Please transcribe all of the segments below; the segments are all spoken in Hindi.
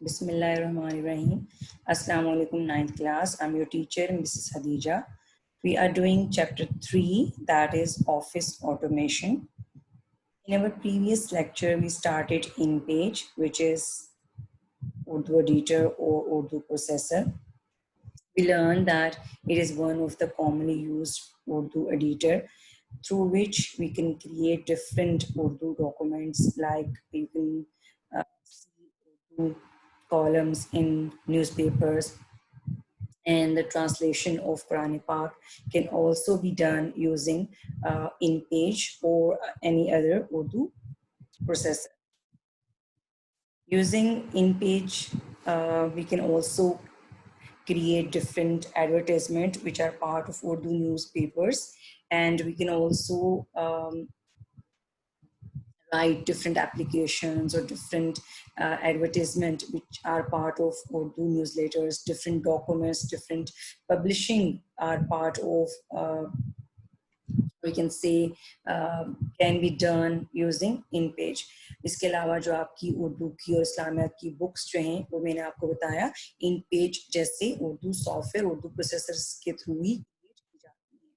Bismillahirrahmanirrahim. Assalamu alaikum, 9th class. I'm your teacher, Mrs. Hadija. We are doing chapter 3, that is office automation. In our previous lecture, we started InPage, which is Urdu editor or Urdu processor. We learned that it is one of the commonly used Urdu editor through which we can create different Urdu documents, like you can see Urdu columns in newspapers, and the translation of Quran Pak can also be done using InPage or any other Urdu processor. Using InPage, we can also create different advertisements which are part of Urdu newspapers, and we can also write different applications or different advertisement which are part of Urdu newsletters, different documents, different publishing are part of we can say can be done using InPage. इसके अलावा जो आपकी उर्दू की और इस्लामियात की बुक्स जो हैं वो मैंने आपको बताया InPage जैसे उर्दू सॉफ्टवेयर उर्दू प्रोसेसर्स के थ्रू ही create की जाती है.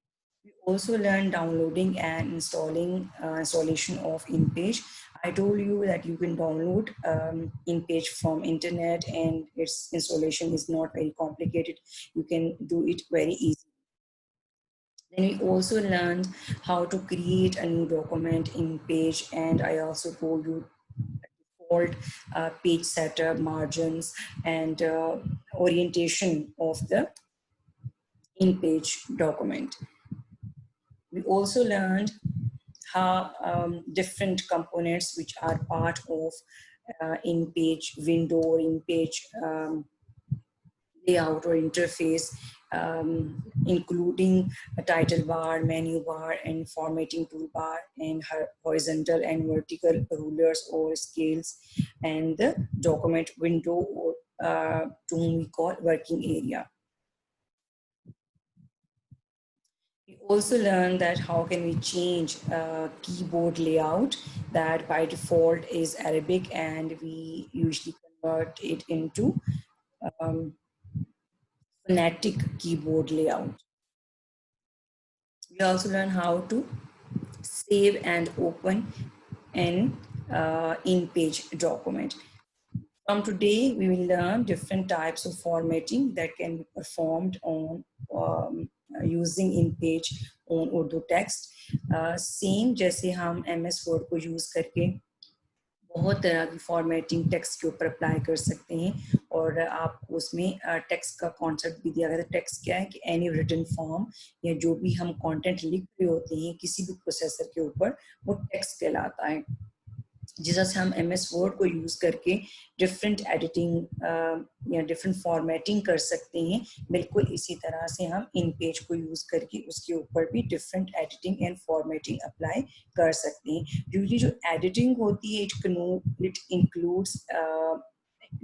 We also learned downloading and installing installation of InPage. I told you that you can download InPage from internet and its installation is not very complicated. You can do it very easily. Then we also learned how to create a new document in Page, and I also told you default page setup, margins, and orientation of the in-page document. We also learned how different components which are part of in-page window or in-page layout or interface, including a title bar, menu bar, and formatting toolbar, and horizontal and vertical rulers or scales, and the document window, or to whom we call working area. We also learned that how can we change keyboard layout that by default is Arabic, and we usually convert it into phonetic keyboard layout. We also learn how to save and open an in-page document. From today, we will learn different types of formatting that can be performed on using in-page on Urdu text. Same जैसे हम MS Word को use करके बहुत तरह की फॉर्मेटिंग टेक्स्ट के ऊपर अप्लाई कर सकते हैं, और आपको उसमें टेक्स्ट का कॉन्सेप्ट भी दिया गया है. टेक्स्ट क्या है कि एनी रिटन फॉर्म या जो भी हम कंटेंट लिख रहे होते हैं किसी भी प्रोसेसर के ऊपर, वो टेक्स्ट कहलाता है. जिस तरह से हम MS वर्ड को यूज़ करके डिफरेंट एडिटिंग या डिफरेंट फॉर्मेटिंग कर सकते हैं, बिल्कुल इसी तरह से हम इन पेज को यूज़ करके उसके ऊपर भी different editing and formatting apply कर सकते हैं. यूजली जो एडिटिंग होती है इट इंक्लूड्स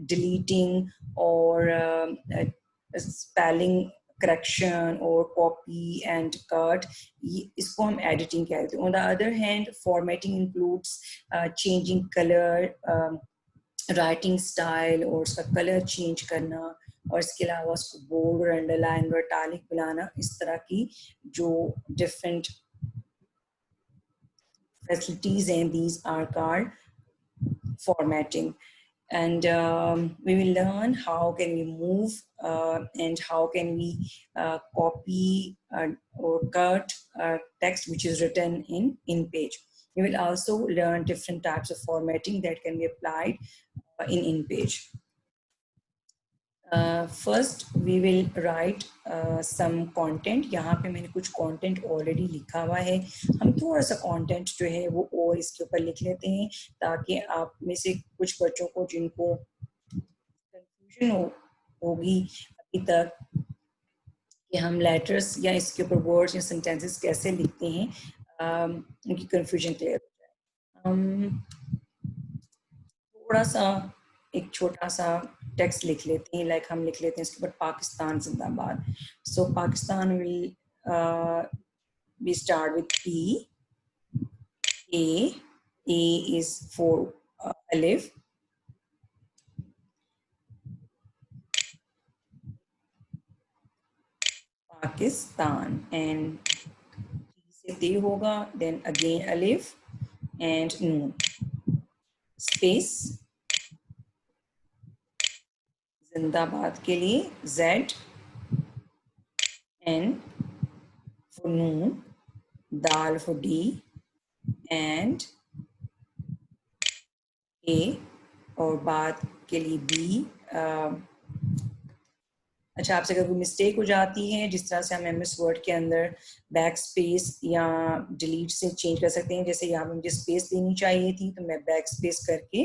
डिलीटिंग और spelling correction or copy and cut, इसको हम editing कहते हैं. On the other hand, formatting includes changing color, writing style और उसका color change करना, और इसके अलावा उसको bold और underline और italic बनाना. इस तरह की जो different facilities हैं, these are called formatting. And we will learn how can we move and how can we copy or cut text which is written in page. We will also learn different types of formatting that can be applied in page. First we will write some content. यहाँ पे मैंने कुछ content already लिखा हुआ है. हम थोड़ा सा content जो है वो और इसके ऊपर लिख लेते हैं, ताकि आप में से कुछ बच्चों को जिनको confusion होगी अभी तक कि हम letters या इसके ऊपर words या sentences कैसे लिखते हैं, उनकी confusion clear हो जाए. थोड़ा सा एक छोटा सा टेक्स्ट लिख लेते हैं, लाइक हम लिख लेते हैं इसके ऊपर पाकिस्तान जिंदाबाद. So Pakistan will we start with P. A is for alif. Pakistan, and से ते होगा, देन अगेन अलिफ एंड नून, स्पेस, जिंदाबाद के लिए Z, N for Noon, dal for D, and A, और बाद के लिए B। अच्छा, आपसे अगर कोई मिस्टेक हो जाती है, जिस तरह से हम MS वर्ड के अंदर बैक स्पेस या डिलीट से चेंज कर सकते हैं, जैसे यहाँ पे मुझे स्पेस देनी चाहिए थी तो मैं बैक स्पेस करके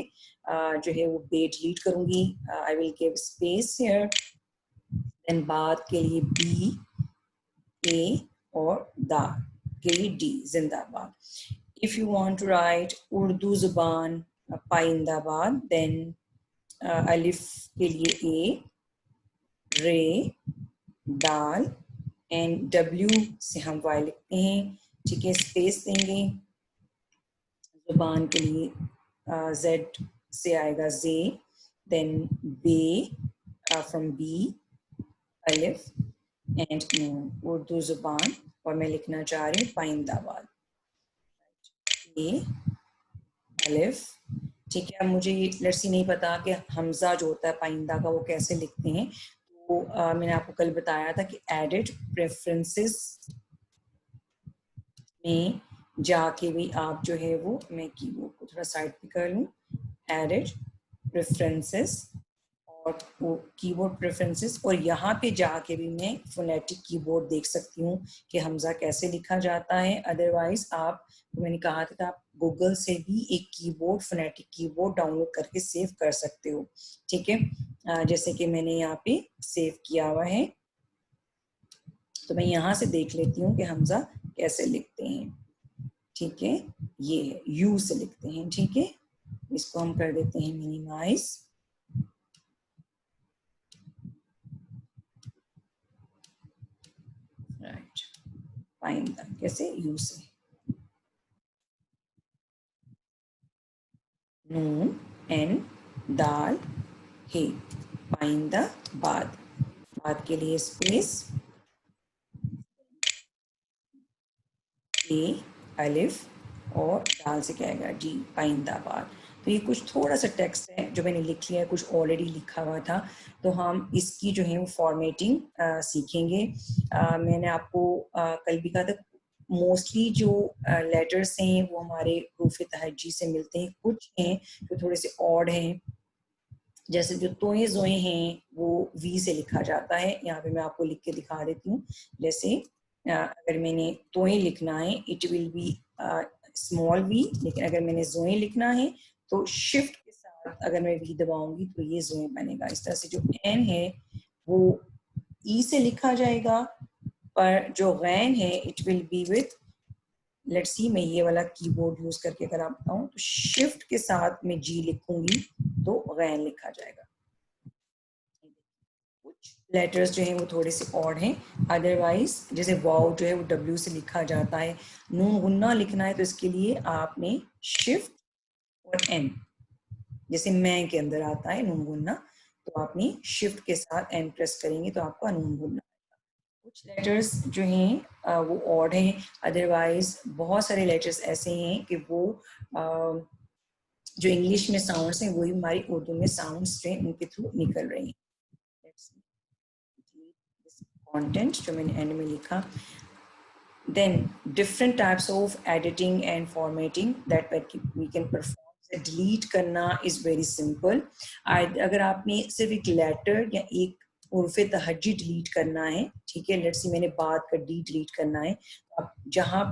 जो है वो बे डिलीट करूंगी। I will give space here, then बाद के लिए B, A और दा के लिए D, जिंदाबाद। If you want to write Urdu जुबान पाइंदाबाद, then अलिफ के लिए A, रे, दाल, एंड W से हम वाई लिखते हैं, ठीक है, स्पेस देंगे। जुबान के लिए Z से आएगा जे, देन बे फ्रॉम बी, अलिफ एंड नून, उर्दू जुबान, और मैं लिखना चाह रही हूँ पाइंदाबाद, ए अलिफ, ठीक है। अब मुझे लेट्स सी नहीं पता कि हमजा जो होता है पाइंदा का वो कैसे लिखते हैं, तो मैंने आपको कल बताया था कि एडिट प्रेफरेंसेस में जाके भी आप जो है वो, मैं कीबोर्ड को थोड़ा साइड पे कर लूँ, एडिट प्रेफरेंसेस और वो कीबोर्ड प्रेफरेंसेस, और यहाँ पे जाके भी मैं फोनेटिक कीबोर्ड देख सकती हूँ कि हमजा कैसे लिखा जाता है। अदरवाइज आप, मैंने कहा था आप गूगल से भी एक कीबोर्ड, फोनेटिक कीबोर्ड डाउनलोड करके सेव कर सकते हो, ठीक है। जैसे कि मैंने यहाँ पे सेव किया हुआ है, तो मैं यहाँ से देख लेती हूँ कि हमजा कैसे लिखते हैं, ठीक है। ये है, यू से लिखते हैं, ठीक है। इसको हम कर देते हैं मिनिमाइज, राइट, पाइंदा कैसे, यू से, नून, एन, दाल, हे, पाइंदा बाद, बाद के लिए स्पेस, ए अलिफ और दाल से क्या आएगा, डी, पाइंदाबाद। तो ये कुछ थोड़ा सा टेक्स्ट है जो मैंने लिख लिया है, कुछ ऑलरेडी लिखा हुआ था, तो हम इसकी जो है वो फॉर्मेटिंग सीखेंगे। मैंने आपको कल भी कहा था, मोस्टली जो लेटर्स हैं वो हमारे हरूफ तहज्जी से मिलते हैं, कुछ हैं जो थोड़े से ऑड हैं, जैसे जो तोए जोए हैं वो वी से लिखा जाता है। यहाँ पे मैं आपको लिख के दिखा देती हूँ, जैसे अगर मैंने तोए लिखना है it will be small v, लेकिन अगर मैंने जोए लिखना है तो शिफ्ट के साथ अगर मैं वी दबाऊंगी तो ये जोए बनेगा। इस तरह से जो एन है वो ई से लिखा जाएगा, पर जो गैन है it will B with, let's see, मैं ये वाला कीबोर्ड यूज करके अगर आप बताऊं तो शिफ्ट के साथ मैं जी लिखूंगी तो गैन लिखा जाएगा। कुछ लेटर्स जो हैं वो थोड़े से ऑड हैं, अदरवाइज जैसे वाव जो है वो डब्ल्यू से लिखा जाता है। नून गुन्ना लिखना है तो इसके लिए आपने शिफ्ट और एन, जैसे मैं के अंदर आता है नून गुन्ना, तो आपने शिफ्ट के साथ एन प्रेस करेंगे तो आपका नून गुन्ना। कुछ लेटर्स जो हैं वो ऑड हैं, अदरवाइज बहुत सारे लेटर्स ऐसे हैं कि वो जो इंग्लिश में साउंड्स हैं वही हमारी उर्दू में साउंड्स जो हैं उनके थ्रू निकल रही हैं। कंटेंट जो मैंने एंड में लिखा, then different types of editing and formatting that we can perform. Delete करना इज वेरी सिंपल। अगर आपने सिर्फ एक लेटर या एक उर्फ तहज्जी डिलीट करना है, ठीक है, लेट्स सी मैंने बात का डी डिलीट करना है, तो आप जहां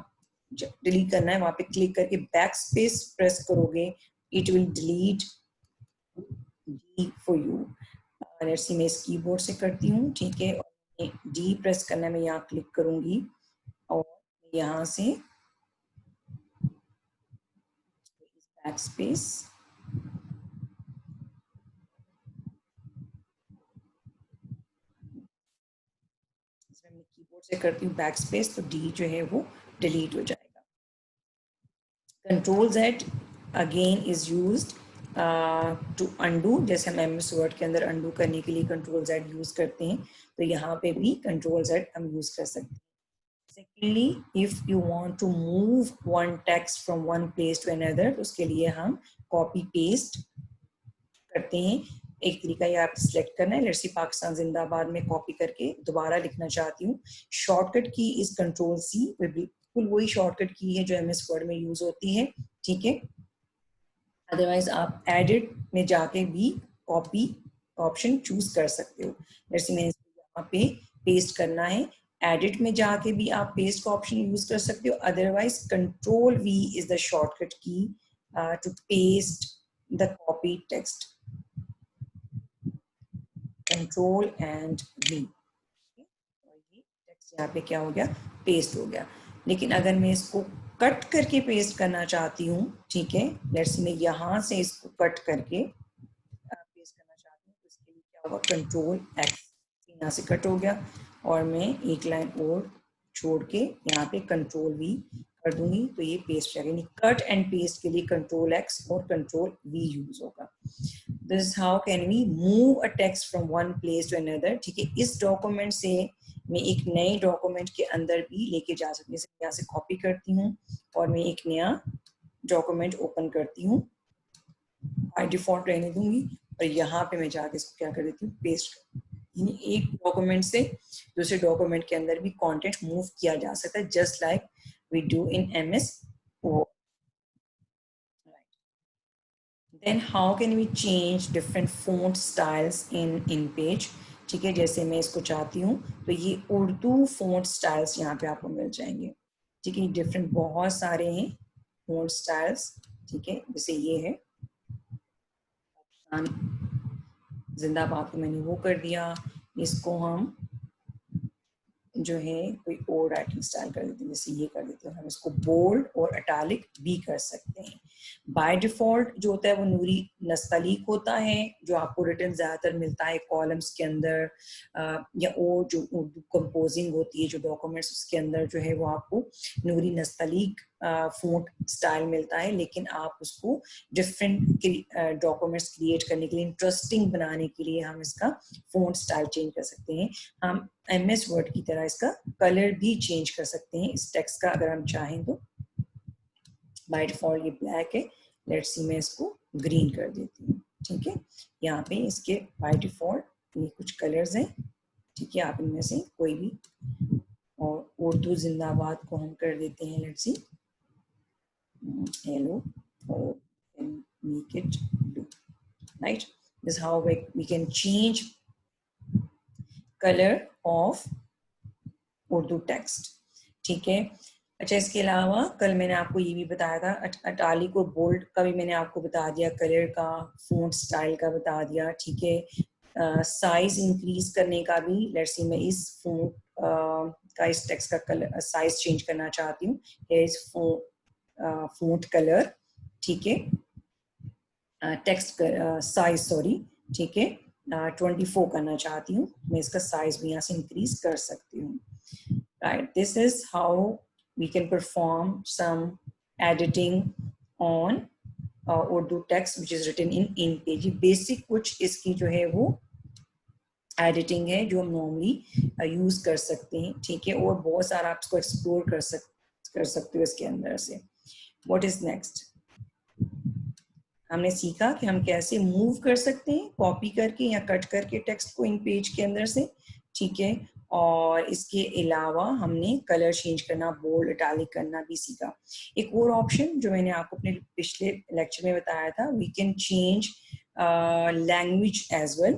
डिलीट करना है वहां पे क्लिक करके बैक स्पेस प्रेस करोगे, it will delete D for you. Let's see मैं इस कीबोर्ड से करती हूँ, ठीक है, डी प्रेस करना है, मैं यहाँ क्लिक करूंगी और यहाँ से बैक स्पेस, मैं कीबोर्ड से करती हूँ बैक स्पेस, तो डी जो है वो डिलीट हो जाएगा। Control Z again is used to undo, जैसे हम MS वर्ड के अंदर अंडू करने के लिए Ctrl Z यूज करते हैं, तो यहाँ पे भी Ctrl Z हम यूज कर सकते हैं. Secondly, if you want to move one text from one place to another, तो उसके लिए हम copy paste करते हैं. एक तरीका ये आप सिलेक्ट करना है, लेट्स सी पाकिस्तान जिंदाबाद में कॉपी करके दोबारा लिखना चाहती हूँ. शॉर्टकट की इज Ctrl C, बिल्कुल वही शॉर्टकट की है जो MS वर्ड में यूज होती है. ठीक है, अदरवाइज आप एडिट में जाके भी कॉपी ऑप्शन चूज कर सकते हो. जैसे मैंने यहाँ पे पेस्ट करना है, एडिट में जाके भी आप पेस्ट का ऑप्शन यूज कर सकते हो. Otherwise Ctrl V is the shortcut key to paste the copy text. Ctrl and V. Text यहाँ पे क्या हो गया, पेस्ट हो गया. लेकिन अगर मैं इसको कट करके पेस्ट करना चाहती हूँ, ठीक है, लेट्स मैं यहाँ से इसको कट करके पेस्ट करना चाहती हूँ, तो इसके लिए क्या होगा, Ctrl X. यहाँ से कट हो गया और मैं एक लाइन और छोड़ के यहाँ पे Ctrl V कर दूंगी, तो ये पेस्ट हो जाएगा. कट एंड पेस्ट के लिए Ctrl X और Ctrl V यूज होगा. This is how can we move a text from one place to another. ठीक है, इस डॉक्यूमेंट से मैं एक नए डॉक्यूमेंट के अंदर भी लेके जा सकती हूँ. यहाँ से कॉपी करती हूँ और मैं एक नया डॉक्यूमेंट ओपन करती हूँ, बाय डिफॉल्ट रहने दूंगी, और यहाँ पे मैं जाके इसको क्या कर देती हूँ, पेस्ट. एक डॉक्यूमेंट से दूसरे डॉक्यूमेंट के अंदर भी कंटेंट मूव किया जा सकता है, just like we do in MS Word. Then how can we change different font styles in page. ठीक है, जैसे मैं इसको चाहती हूँ तो ये उर्दू फॉन्ट स्टाइल्स यहाँ पे आपको मिल जाएंगे. ठीक है, डिफरेंट बहुत सारे हैं फॉन्ट स्टाइल्स. ठीक है, जैसे ये है जिंदाबाद को मैंने वो कर दिया, इसको हम जो है कोई और राइटिंग स्टाइल कर देते हैं, जैसे ये कर देते हैं. हम इसको बोल्ड और इटैलिक भी कर सकते हैं. बाय डिफॉल्ट जो होता है वो नूरी नस्तलीक होता है, जो आपको रिटन ज्यादातर मिलता है कॉलम्स के अंदर, या वो जो उर्दू कंपोजिंग होती है जो डॉक्यूमेंट्स, उसके अंदर जो है वो आपको नूरी नस्तलीक फॉन्ट स्टाइल मिलता है. लेकिन आप उसको डिफरेंट डॉक्यूमेंट्स क्रिएट करने के लिए, इंटरेस्टिंग बनाने के लिए हम इसका फॉन्ट स्टाइल चेंज कर सकते हैं. हम MS वर्ड की तरह इसका कलर भी चेंज कर सकते हैं इस टेक्स्ट का, अगर हम चाहें तो. बाय डिफॉल्ट ये ब्लैक है, लेट्स सी मैं इसको ग्रीन कर देती हूँ. ठीक है, यहाँ पे इसके बाय डिफॉल्ट ये कुछ कलर्स हैं. ठीक है, आप इनमें से कोई भी, और उर्दू जिंदाबाद को हम कर देते हैं लेट्स सी येलो, और make it blew. Right, this how we can change color of Urdu text. ठीक है, अच्छा, इसके अलावा कल मैंने आपको ये भी बताया था, इटैलिक और बोल्ड का भी मैंने आपको बता दिया, कलर का, फॉन्ट स्टाइल का बता दिया. ठीक है, साइज इंक्रीज करने का भी, लेट्स सी मैं इस फॉन्ट का, इस टेक्स्ट का कलर साइज चेंज करना चाहती हूँ. इस फॉन्ट कलर. ठीक है, टेक्स्ट साइज सॉरी. ठीक है, 24 करना चाहती हूँ, मैं इसका साइज भी यहाँ से इंक्रीज कर सकती हूँ. Right, this is how we can perform some editing on Urdu text which is written in page. Basic कुछ इसकी जो है वो एडिटिंग है जो हम नॉर्मली यूज कर सकते हैं. ठीक है, और बहुत सारा आप इसको एक्सप्लोर कर सकते हो इसके अंदर से. What is next? हमने सीखा कि हम कैसे मूव कर सकते हैं कॉपी करके या कट करके टेक्स्ट को इन पेज के अंदर से. ठीक है, और इसके अलावा हमने कलर चेंज करना, बोल्ड इटैलिक करना भी सीखा. एक और ऑप्शन जो मैंने आपको अपने पिछले लेक्चर में बताया था, we can change language as well,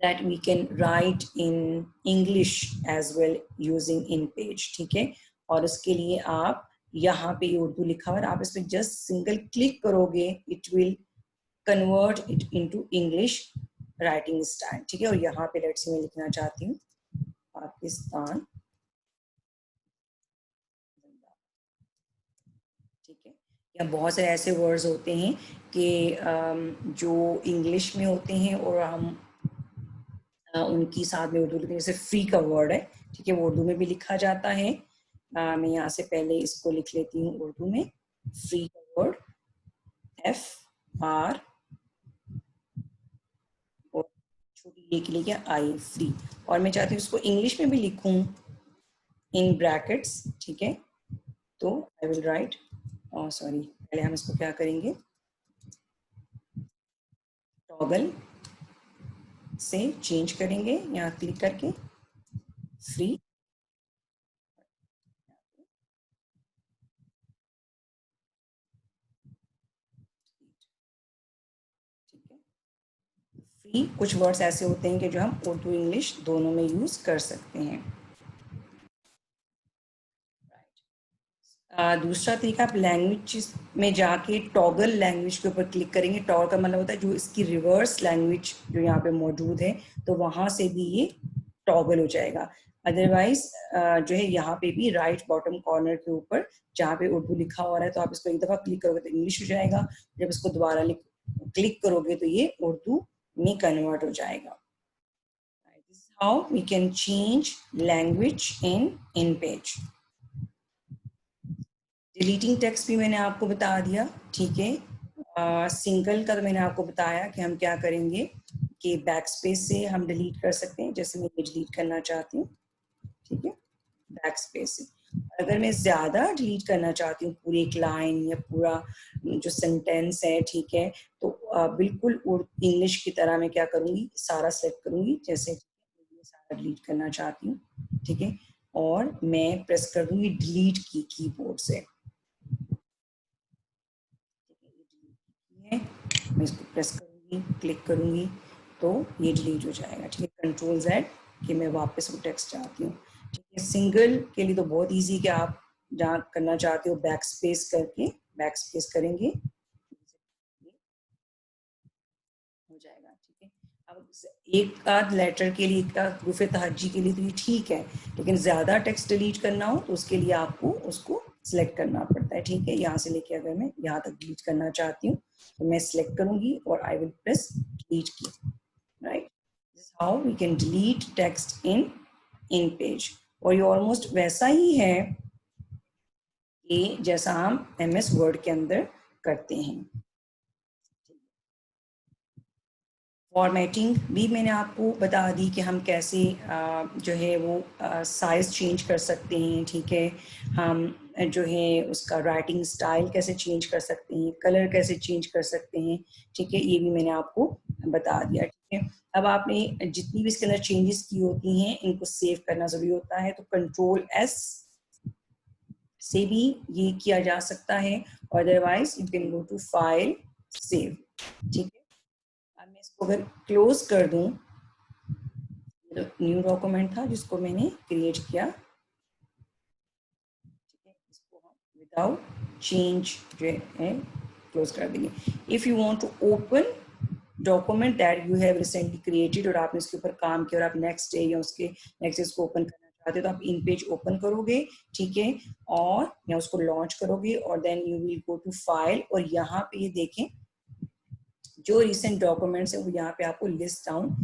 that we can write in English as well using InPage. ठीक है, और उसके लिए आप यहाँ पे उर्दू लिखा हुआ है, आप इस पर जस्ट सिंगल क्लिक करोगे, it will convert it into English writing style. ठीक है, और यहाँ पे लेट्स मैं लिखना चाहती हूँ पाकिस्तान. ठीक है, या बहुत सारे ऐसे वर्ड्स होते हैं कि जो इंग्लिश में होते हैं और हम उनकी साथ में उर्दू लिखते हैं. जैसे फ्री का वर्ड है, ठीक है, वो उर्दू में भी लिखा जाता है. मैं यहाँ से पहले इसको लिख लेती हूँ उर्दू में, फ्री का वर्ड, आर और छोटी ए के लिए क्या आई फ्री। और मैं चाहती हूँ इसको इंग्लिश में भी लिखूं इन ब्रैकेट्स, ठीक है। तो आई विल राइट, सॉरी पहले हम इसको क्या करेंगे, टॉगल से चेंज करेंगे यहाँ क्लिक करके फ्री, ठीक है। फ्री कुछ वर्ड्स ऐसे होते हैं कि जो हम उर्दू इंग्लिश दोनों में यूज कर सकते हैं। दूसरा तरीका, आप लैंग्वेज में जाके टॉगल लैंग्वेज के ऊपर क्लिक करेंगे। टॉगल का मतलब होता है जो इसकी रिवर्स लैंग्वेज जो यहाँ पे मौजूद है, तो वहां से भी ये टॉगल हो जाएगा। अदरवाइज जो है यहाँ पे भी राइट बॉटम कॉर्नर के ऊपर जहाँ पे उर्दू लिखा हो रहा है, तो आप इसको एक दफा क्लिक करोगे तो इंग्लिश हो जाएगा, जब इसको दोबारा क्लिक करोगे तो ये उर्दू में कन्वर्ट हो जाएगा। This is how we can change language in page. Deleting text भी मैंने आपको बता दिया, ठीक है। सिंगल का तो मैंने आपको बताया कि हम क्या करेंगे कि बैक स्पेस से हम डिलीट कर सकते हैं, जैसे मैं ये डिलीट करना चाहती हूँ, ठीक है, बैक स्पेस से। अगर मैं ज्यादा डिलीट करना चाहती हूँ पूरी एक लाइन या पूरा जो सेंटेंस है, ठीक है, तो बिल्कुल इंग्लिश की तरह मैं क्या करूंगी, सारा सेलेक्ट करूंगी, जैसे ये सारा डिलीट करना चाहती हूँ, ठीक है, और मैं प्रेस कर दूंगी डिलीट की कीबोर्ड से, है, मैं इसको प्रेस करूंगी, क्लिक करूंगी तो ये डिलीट हो जाएगा, ठीक है। कंट्रोल जेड कि मैं वापस वो टेक्स्ट चाहती हूँ, ठीक है। सिंगल के लिए तो बहुत इजी कि आप जहाँ करना चाहते हो बैक स्पेस करके बैक स्पेस करेंगे, हो जाएगा, ठीक है। अब एक आध लेटर के लिए, एक आध हरूफ तहज्जी के लिए तो ये ठीक है, लेकिन ज्यादा टेक्स्ट डिलीट करना हो तो उसके लिए आपको उसको सिलेक्ट करना पड़ता है, ठीक है। यहाँ से लेके अगर मैं यहाँ तक डिलीट करना चाहती हूँ तो मैं सिलेक्ट करूंगी और I will press delete key, right. This how we can delete text InPage. और ये ऑलमोस्ट वैसा ही है कि जैसा हम MS वर्ड के अंदर करते हैं। फॉर्मेटिंग भी मैंने आपको बता दी कि हम कैसे जो है वो साइज चेंज कर सकते हैं, ठीक है। हम जो है उसका राइटिंग स्टाइल कैसे चेंज कर सकते हैं, कलर कैसे चेंज कर सकते हैं, ठीक है, ये भी मैंने आपको बता दिया, ठीक है। अब आपने जितनी भी इसके अंदर चेंजेस की होती हैं इनको सेव करना जरूरी होता है, तो कंट्रोल S से भी ये किया जा सकता है, otherwise you can go to file save, ठीक है। अब मैं इसको अगर क्लोज कर दूं, तो न्यू डॉक्यूमेंट था जिसको मैंने क्रिएट किया, ठीक है, इसको हम विदाउट चेंज जो है क्लोज कर देंगे। If you want to open document that you have recently created और आपने इसके ऊपर काम किया और आप नेक्स्ट डे या उसके नेक्स्ट डे इसको ओपन करना चाहते हो, तो आप इन पेज ओपन करोगे, ठीक है, और या उसको लॉन्च करोगे और then you will go to file, और यहाँ पे ये देखें जो रिसेंट डॉक्यूमेंट्स है वो यहाँ पे आपको लिस्ट डाउन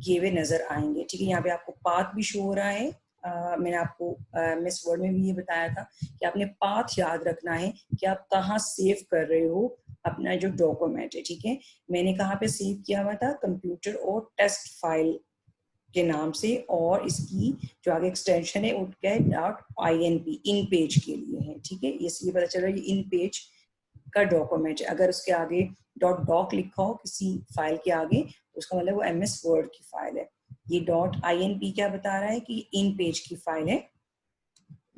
किए हुए नजर आएंगे, ठीक है। यहाँ पे आपको पाथ भी शो हो रहा है। मैंने आपको मिस वर्ड में भी ये बताया था कि आपने पाथ याद रखना है कि आप कहाँ सेव कर रहे हो अपना जो डॉक्यूमेंट है, ठीक है। मैंने कहाँ पे सेव किया हुआ था, कंप्यूटर और टेस्ट फाइल के नाम से, और इसकी जो आगे एक्सटेंशन है वो क्या है, .inp इन पेज के लिए है, ठीक है। इसलिए पता चल रहा है ये इन पेज का डॉक्यूमेंट है। अगर उसके आगे .doc लिखा हो किसी फाइल के आगे तो उसका मतलब वो MS वर्ड की फाइल है। ये .inp क्या बता रहा है कि इन पेज की फाइल है।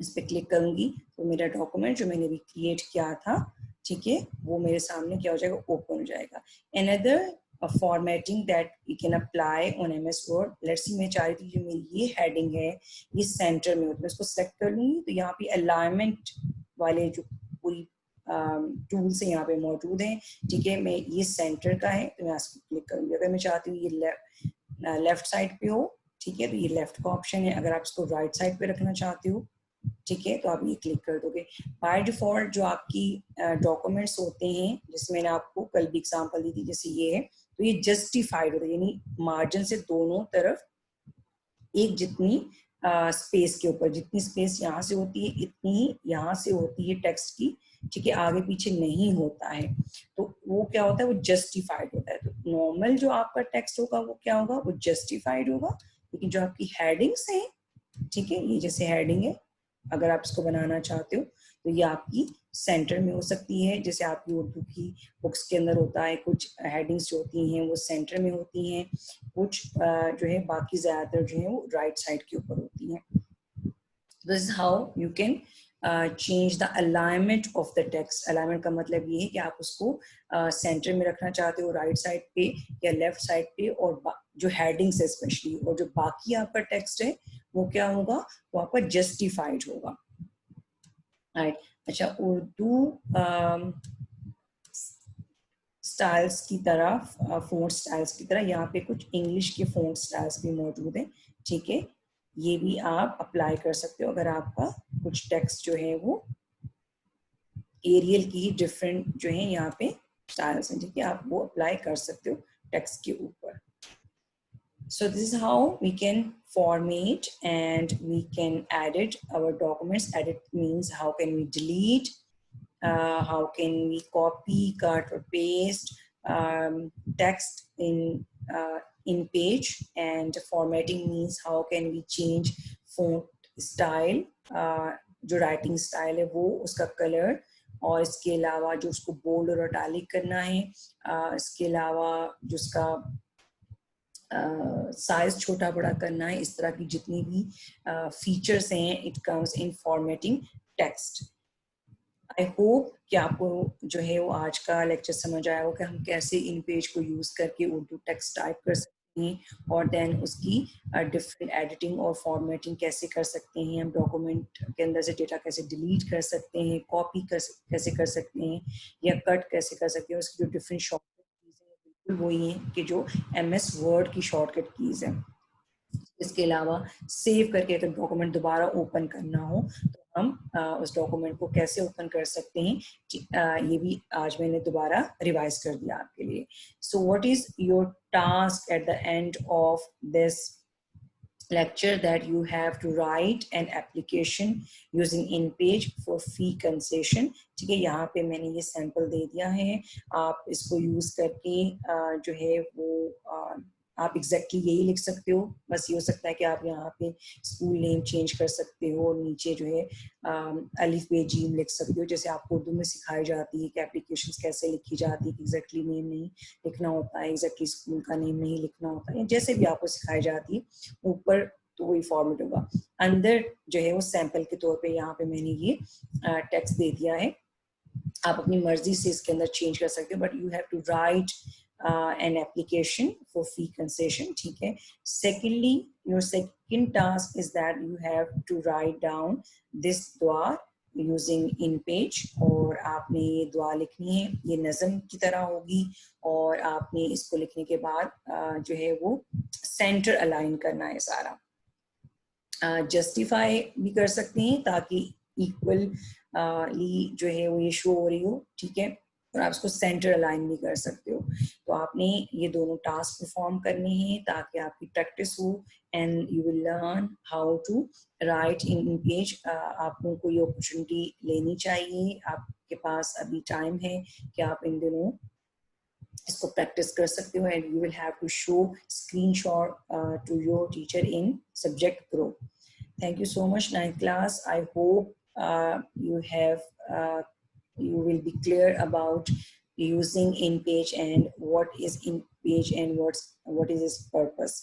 इस पर क्लिक करूंगी तो मेरा डॉक्यूमेंट जो मैंने भी क्रिएट किया था, ठीक है, वो मेरे सामने क्या हो जाएगा, ओपन हो जाएगा। Another formatting that we can apply on MS Word, let's see मैं चाह रही थी जो मेरी ये हेडिंग है ये सेंटर में हो, तो मैं इसको सेलेक्ट कर लूंगी, तो यहाँ पे अलाइनमेंट वाले जो पूरी टूल्स यहाँ पे मौजूद हैं, ठीक है। मैं ये सेंटर का है तो मैं इसको क्लिक करूंगी। अगर मैं चाहती हूँ ये लेफ्ट साइड पे हो, ठीक है, तो ये लेफ्ट का ऑप्शन है। अगर आप इसको राइट साइड पे रखना चाहते हो, ठीक है, तो आप ये क्लिक कर दोगे। बाय डिफॉल्ट जो आपकी डॉक्यूमेंट्स होते हैं, जैसे मैंने आपको कल भी एग्जांपल दी थी, जैसे ये है, तो ये जस्टिफाइड होता है, यानी मार्जिन से दोनों तरफ एक जितनी स्पेस के ऊपर जितनी स्पेस यहाँ से होती है इतनी ही यहाँ से होती है टेक्स्ट की, ठीक है, आगे पीछे नहीं होता है, तो वो क्या होता है, वो जस्टिफाइड होता है। तो नॉर्मल जो आपका टेक्स्ट होगा वो क्या होगा, वो जस्टिफाइड होगा। लेकिन जो आपकी हेडिंग्स हैं, ठीक है, ये जैसे हेडिंग है, अगर आप इसको बनाना चाहते हो तो ये आपकी सेंटर में हो सकती है। जैसे आपकी उर्दू की बुक्स के अंदर होता है, कुछ हेडिंग्स जो होती हैं वो सेंटर में होती हैं, कुछ जो है बाकी ज्यादातर जो है वो राइट साइड के ऊपर होती हैं। This is how you can change the alignment of the text. Alignment का मतलब ये है कि आप उसको सेंटर में रखना चाहते हो, राइट साइड पे या लेफ्ट साइड पे, और जो हेडिंग्स है स्पेशली, और जो बाकी आपका टेक्स्ट है वो क्या होगा, वो आपका जस्टिफाइड होगा। राइट, अच्छा, उर्दू स्टाइल्स की तरह, फोंट स्टाइल्स की तरह यहाँ पे कुछ इंग्लिश के फोंट स्टाइल्स भी मौजूद हैं, ठीक है, ये भी आप अप्लाई कर सकते हो अगर आपका कुछ टेक्स्ट जो है वो एरियल की ही डिफरेंट जो है यहाँ पे स्टाइल्स हैं, ठीक है, आप वो अप्लाई कर सकते हो टेक्स्ट के ऊपर। So this is how we can format and we can edit our documents. Edit means how can we delete, how can we copy, cut or paste text in page, and formatting means how can we change font style, जो writing style है वो, उसका color, और इसके अलावा जो उसको बोल्ड और इटैलिक करना है, इसके अलावा जो उसका साइज छोटा बड़ा करना है, इस तरह की जितनी भी फीचर्स हैं, it comes in formatting text. I hope कि आपको जो है वो आज का लेक्चर समझ आया हो कि हम कैसे इन पेज को यूज करके उर्दू टेक्स्ट टाइप कर सकते हैं, और देन उसकी डिफरेंट एडिटिंग और फॉर्मेटिंग कैसे कर सकते हैं, हम डॉक्यूमेंट के अंदर से डेटा कैसे डिलीट कर सकते हैं, कॉपी कैसे कर सकते हैं, या कट कैसे कर सकते हैं। उसकी जो डिफरेंट शॉर्टकट कीज हैं बिल्कुल वही हैं कि जो MS वर्ड की शॉर्टकट कीज है। इसके अलावा सेव करके अगर डॉक्यूमेंट दोबारा ओपन करना हो तो हम उस डॉक्यूमेंट को कैसे ओपन कर सकते हैं, ये भी आज मैंने दोबारा रिवाइज कर दिया आपके लिए। So what is your task at the end of this lecture, that you have to write an application using InPage for fee concession। ठीक है, यहाँ पे मैंने ये सैंपल दे दिया है, आप इसको यूज करके जो है वो आप एग्जैक्टली यही लिख सकते हो। बस ये हो सकता है कि आप यहाँ पे स्कूल नेम चेंज कर सकते हो, और नीचे जो है अलिफ बे जीम लिख सकते हो, जैसे आपको उर्दू में सिखाई जाती है कि एप्लीकेशंस कैसे लिखी जाती है, एग्जैक्टली नेम नहीं लिखना होता है, एग्जैक्टली स्कूल का नेम नहीं लिखना होता है, जैसे भी आपको सिखाई जाती है। ऊपर तो वही फॉर्मेट होगा, अंदर जो है वो सैंपल के तौर पे यहाँ पे मैंने ये टेक्स्ट दे दिया है, आप अपनी मर्जी से इसके अंदर चेंज कर सकते हो, but you have to write an application for fee concession, ठीक है। Secondly, your second task is that you have to write down this दुआ using InPage, और आपने ये दुआ लिखनी है, ये नज़म की तरह होगी, और आपने इसको लिखने के बाद जो है वो सेंटर अलाइन करना है सारा। जस्टिफाई भी कर सकते हैं ताकि इक्वली जो है वो ये शो हो रही हो, ठीक है, और आप इसको सेंटर अलाइन भी कर सकते हो। तो आपने ये दोनों टास्क परफॉर्म करने हैं ताकि आपकी प्रैक्टिस हो, and you will learn how to write InPage. आपको कोई अपॉर्चुनिटी लेनी चाहिए, आपके पास अभी टाइम है कि आप इन दिनों इसको प्रैक्टिस कर सकते हो, and you will have to show screenshot to your teacher in subject group. Thank you so much, 9th class. I hope you will be clear about using InPage and what is InPage and what is its purpose.